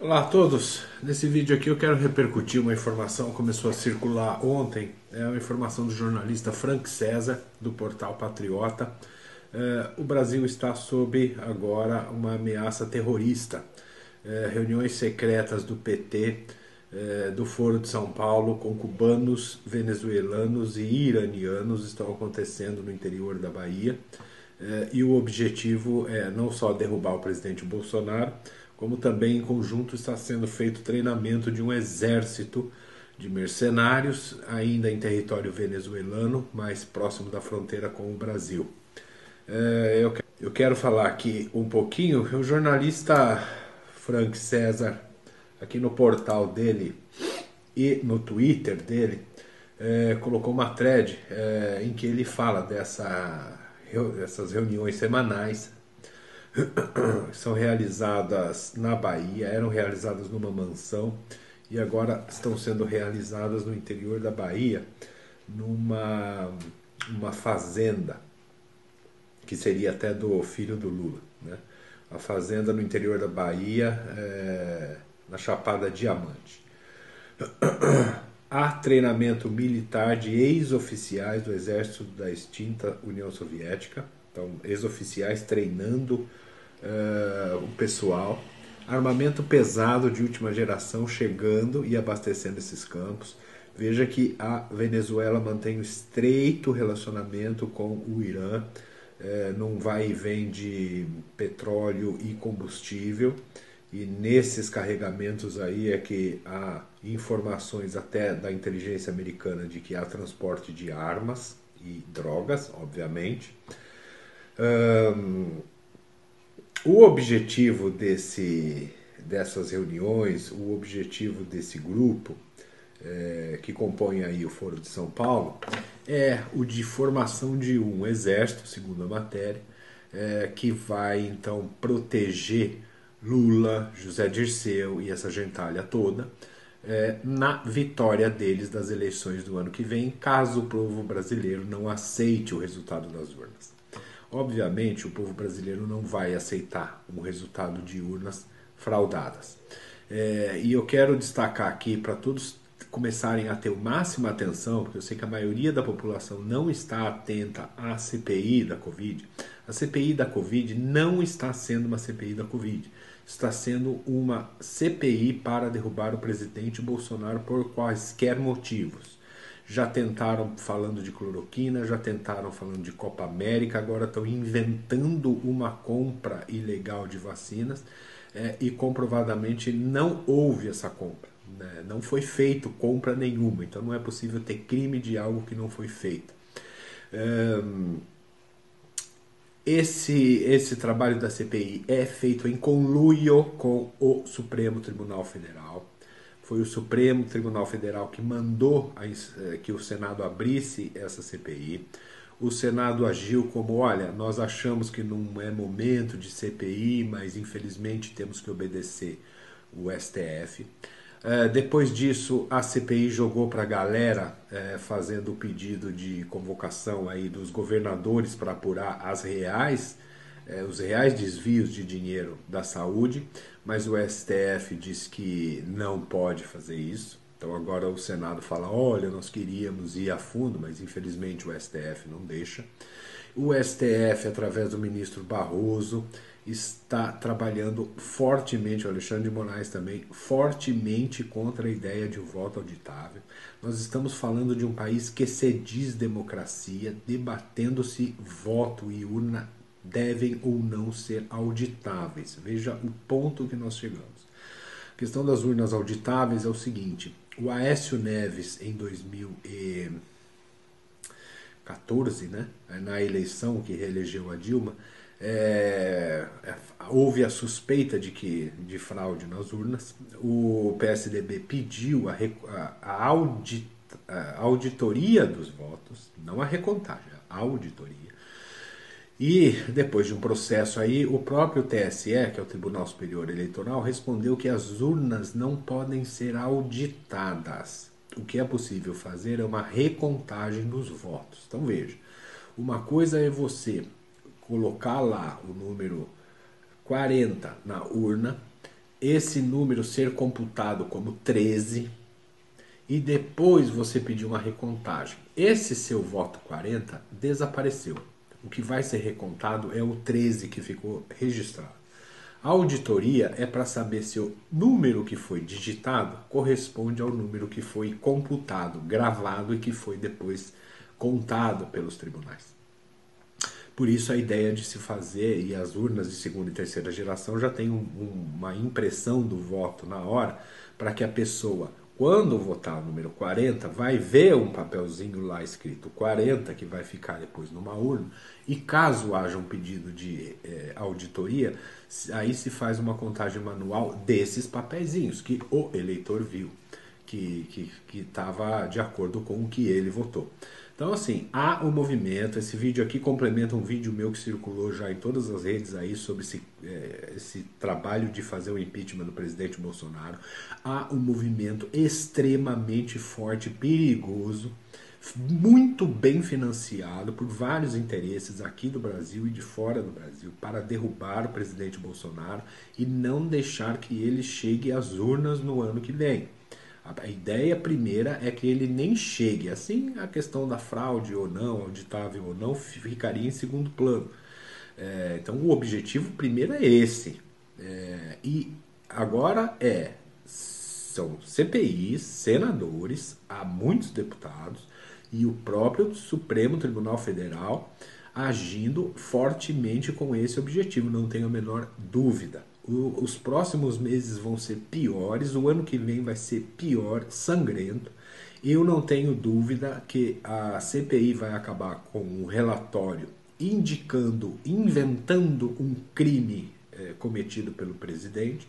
Olá a todos, nesse vídeo aqui eu quero repercutir uma informação que começou a circular ontem, é uma informação do jornalista Frank César, do portal Patriota. O Brasil está sob agora uma ameaça terrorista. Reuniões secretas do PT, do Foro de São Paulo, com cubanos, venezuelanos e iranianos estão acontecendo no interior da Bahia. E o objetivo é não só derrubar o presidente Bolsonaro, como também em conjunto está sendo feito treinamento de um exército de mercenários, ainda em território venezuelano, mais próximo da fronteira com o Brasil. Eu quero falar aqui um pouquinho, o jornalista Frank César, aqui no portal dele e no Twitter dele, colocou uma thread em que ele fala dessas reuniões semanais são realizadas na Bahia, eram realizadas numa mansão e agora estão sendo realizadas no interior da Bahia, numa fazenda, que seria até do filho do Lula, né? A fazenda no interior da Bahia, na Chapada Diamante. Há treinamento militar de ex-oficiais do exército da extinta União Soviética, então ex-oficiais treinando o pessoal, armamento pesado de última geração chegando e abastecendo esses campos. Veja que a Venezuela mantém um estreito relacionamento com o Irã, num vai e vem de petróleo e combustível, e nesses carregamentos aí é que há informações até da inteligência americana de que há transporte de armas e drogas, obviamente. O objetivo dessas reuniões, o objetivo desse grupo que compõe aí o Foro de São Paulo, é o de formação de um exército, segundo a matéria, que vai então proteger Lula, José Dirceu e essa gentalha toda na vitória deles das eleições do ano que vem, caso o povo brasileiro não aceite o resultado das urnas. Obviamente, o povo brasileiro não vai aceitar um resultado de urnas fraudadas. E eu quero destacar aqui para todos começarem a ter máxima atenção, porque eu sei que a maioria da população não está atenta à CPI da Covid. A CPI da Covid não está sendo uma CPI da Covid. Está sendo uma CPI para derrubar o presidente Bolsonaro por quaisquer motivos. Já tentaram falando de cloroquina, já tentaram falando de Copa América, agora estão inventando uma compra ilegal de vacinas e comprovadamente não houve essa compra. Né? Não foi feito compra nenhuma, então não é possível ter crime de algo que não foi feito. Esse trabalho da CPI é feito em conluio com o Supremo Tribunal Federal. Foi o Supremo Tribunal Federal que mandou que o Senado abrisse essa CPI. O Senado agiu como, olha, nós achamos que não é momento de CPI, mas infelizmente temos que obedecer o STF. Depois disso, a CPI jogou para a galera, fazendo o pedido de convocação aí dos governadores para apurar os reais desvios de dinheiro da saúde, mas o STF diz que não pode fazer isso. Então agora o Senado fala, olha, nós queríamos ir a fundo, mas infelizmente o STF não deixa. O STF, através do ministro Barroso, está trabalhando fortemente, o Alexandre de Moraes também, fortemente contra a ideia de um voto auditável. Nós estamos falando de um país que se diz democracia, debatendo se voto e urna devem ou não ser auditáveis. Veja o ponto que nós chegamos. A questão das urnas auditáveis é o seguinte: o Aécio Neves, em 2014, né, na eleição que reelegeu a Dilma, houve a suspeita de fraude nas urnas. O PSDB pediu a auditoria dos votos, não a recontagem, a auditoria. E depois de um processo aí, o próprio TSE, que é o Tribunal Superior Eleitoral, respondeu que as urnas não podem ser auditadas. O que é possível fazer é uma recontagem dos votos. Então veja, uma coisa é você colocar lá o número 40 na urna esse número ser computado como 13 e depois você pedir uma recontagem. Esse seu voto 40 desapareceu. O que vai ser recontado é o 13 que ficou registrado. A auditoria é para saber se o número que foi digitado corresponde ao número que foi computado, gravado e que foi depois contado pelos tribunais. Por isso a ideia de se fazer, e as urnas de segunda e terceira geração já tem uma impressão do voto na hora, para que a pessoa, quando votar o número 40, vai ver um papelzinho lá escrito 40, que vai ficar depois numa urna, e caso haja um pedido de auditoria, aí se faz uma contagem manual desses papeizinhos que o eleitor viu, que estava de acordo com o que ele votou. Então, assim, há um movimento. Esse vídeo aqui complementa um vídeo meu que circulou já em todas as redes aí sobre esse trabalho de fazer o impeachment do presidente Bolsonaro. Há um movimento extremamente forte, perigoso, muito bem financiado por vários interesses aqui do Brasil e de fora do Brasil para derrubar o presidente Bolsonaro e não deixar que ele chegue às urnas no ano que vem. A ideia primeira é que ele nem chegue. Assim, a questão da fraude ou não, auditável ou não, ficaria em segundo plano. Então, o objetivo primeiro é esse. E agora são CPIs, senadores, há muitos deputados e o próprio Supremo Tribunal Federal agindo fortemente com esse objetivo, não tenho a menor dúvida. Os próximos meses vão ser piores, o ano que vem vai ser pior, sangrento. Eu não tenho dúvida que a CPI vai acabar com um relatório indicando, inventando um crime cometido pelo presidente,